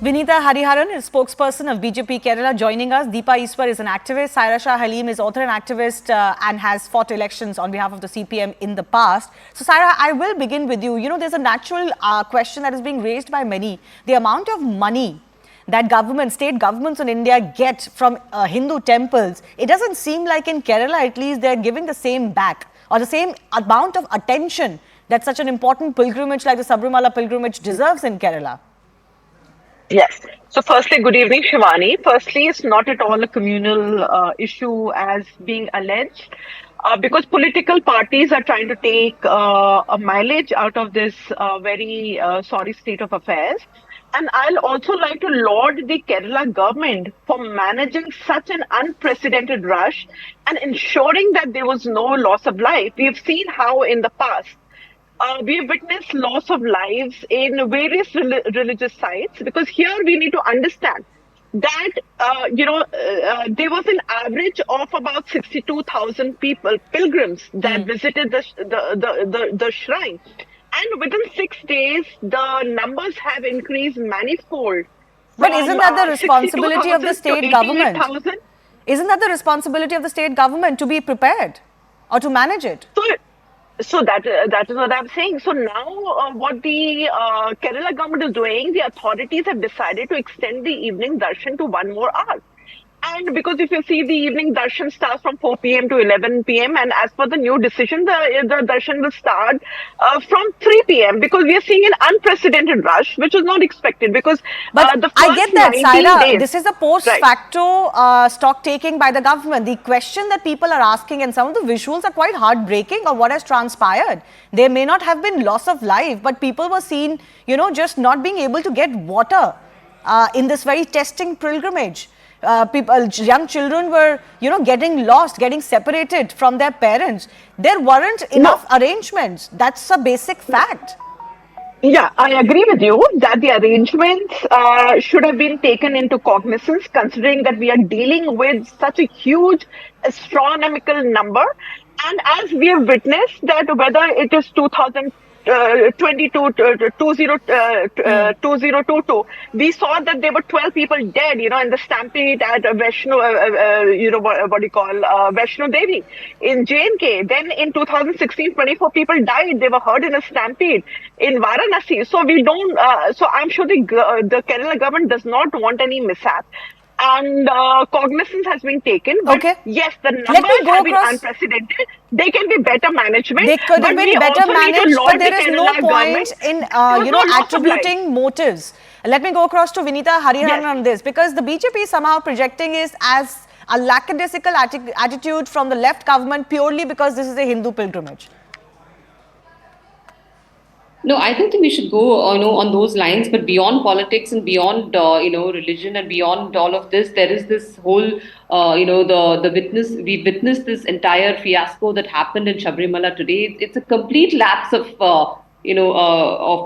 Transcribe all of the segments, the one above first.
Vinita Hariharan is spokesperson of BJP Kerala joining us. Deepa Iswar is an activist. Saira Shah Halim is author and activist and has fought elections on behalf of the CPM in the past. So Saira, I will begin with you. You know, there's a natural question that is being raised by many. The amount of money that state governments in India get from Hindu temples, it doesn't seem like in Kerala at least they're giving the same back or the same amount of attention that such an important pilgrimage like the Sabrimala pilgrimage deserves in Kerala. Yes. So, firstly, good evening, Shivani. Firstly, it's not at all a communal issue as being alleged, because political parties are trying to take a mileage out of this very sorry state of affairs. And I'll also like to laud the Kerala government for managing such an unprecedented rush and ensuring that there was no loss of life. We have seen how in the past we have witnessed loss of lives in various religious sites, because here we need to understand that there was an average of about 62,000 people, pilgrims, that visited the shrine, and within 6 days the numbers have increased manifold. But isn't that the responsibility of the state government? Isn't that the responsibility of the state government to be prepared or to manage it? So that is what I'm saying. So now what the Kerala government is doing, the authorities have decided to extend the evening darshan to 1 more hour. And because if you see, the evening darshan starts from 4 p.m. to 11 p.m. and as per the new decision, the darshan will start from 3 p.m. because we are seeing an unprecedented rush, which was not expected. Because but the first I get that, Saira. This is a post right. facto stock taking by the government. The question that people are asking, and some of the visuals are quite heartbreaking of what has transpired. There may not have been loss of life, but people were seen, you know, just not being able to get water in this very testing pilgrimage. Young children were, you know, getting lost, getting separated from their parents. There weren't enough arrangements. That's a basic fact. Yeah, I agree with you that the arrangements should have been taken into cognizance, considering that we are dealing with such a huge astronomical number. And as we have witnessed that whether it is 2022, we saw that there were 12 people dead, you know, in the stampede at Vaishno, what do you call, Vaishno Devi in JNK. Then in 2016, 24 people died. They were hurt in a stampede in Varanasi. So we don't, so I'm sure the Kerala government does not want any mishap. And cognizance has been taken. But yes, the numbers have been unprecedented. They can be better management. They could have been better managed, but there is no point in attributing motives. Let me go across to Vinita Hariharan on this, because the BJP is somehow projecting is as a lackadaisical attitude from the left government purely because this is a Hindu pilgrimage. No, I don't think we should go, on those lines. But beyond politics and beyond, religion and beyond all of this, there is this whole, we witnessed this entire fiasco that happened in Sabrimala today. It's a complete lapse of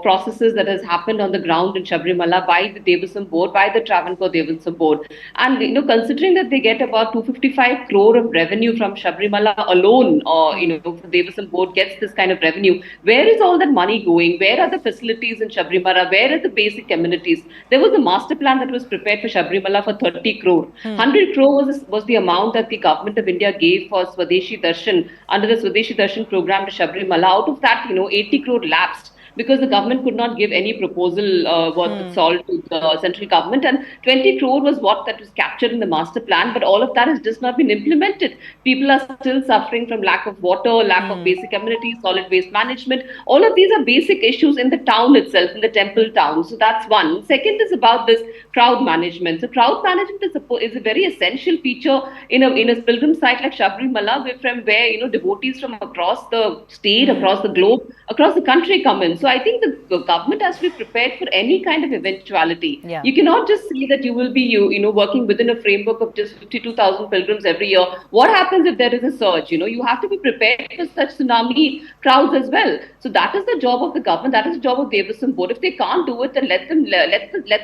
processes that has happened on the ground in Sabrimala by the Devasam board, by the Travancore Devasam board. And, considering that they get about 255 crore of revenue from Sabrimala alone, the Devasam board gets this kind of revenue. Where is all that money going? Where are the facilities in Sabrimala? Where are the basic amenities? There was a master plan that was prepared for Sabrimala for 30 crore. 100 crore was the amount that the government of India gave for Swadeshi Darshan under the Swadeshi Darshan program to Sabrimala. Out of that, 80 crore lapsed because the government could not give any proposal worth salt to the central government, and 20 crore was what that was captured in the master plan, but all of that has just not been implemented. People are still suffering from lack of water, lack of basic amenities, solid waste management. All of these are basic issues in the town itself, in the temple town. So that's one. Second is about this crowd management. So crowd management is a very essential feature in a pilgrim site like Sabrimala, from where devotees from across the state, across the globe, across the country come in. So I think the government has to be prepared for any kind of eventuality. Yeah. You cannot just say that you will be working within a framework of just 52,000 pilgrims every year. What happens if there is a surge? You have to be prepared for such tsunami crowds as well. So that is the job of the government. That is the job of Devasam board. If they can't do it, then let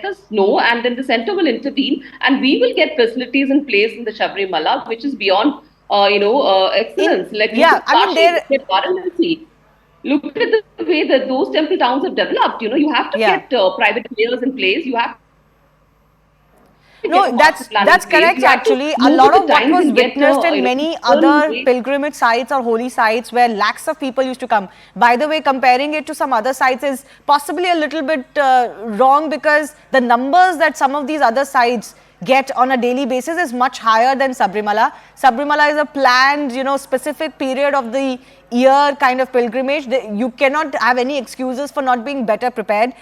us know, and then the centre will intervene, and we will get facilities in place in the Sabrimala, which is beyond excellence. Varanasi. Look at the way that those temple towns have developed. You have to get private players in place. You have No, get a master plan in that's place. correct You have to actually. A move lot with of the what times was and get witnessed in you know, many earn other weight. pilgrimage sites or holy sites where lakhs of people used to come. By the way, comparing it to some other sites is possibly a little bit wrong, because the numbers that some of these other sites get on a daily basis is much higher than Sabrimala. Sabrimala is a planned, specific period of the year kind of pilgrimage. You cannot have any excuses for not being better prepared.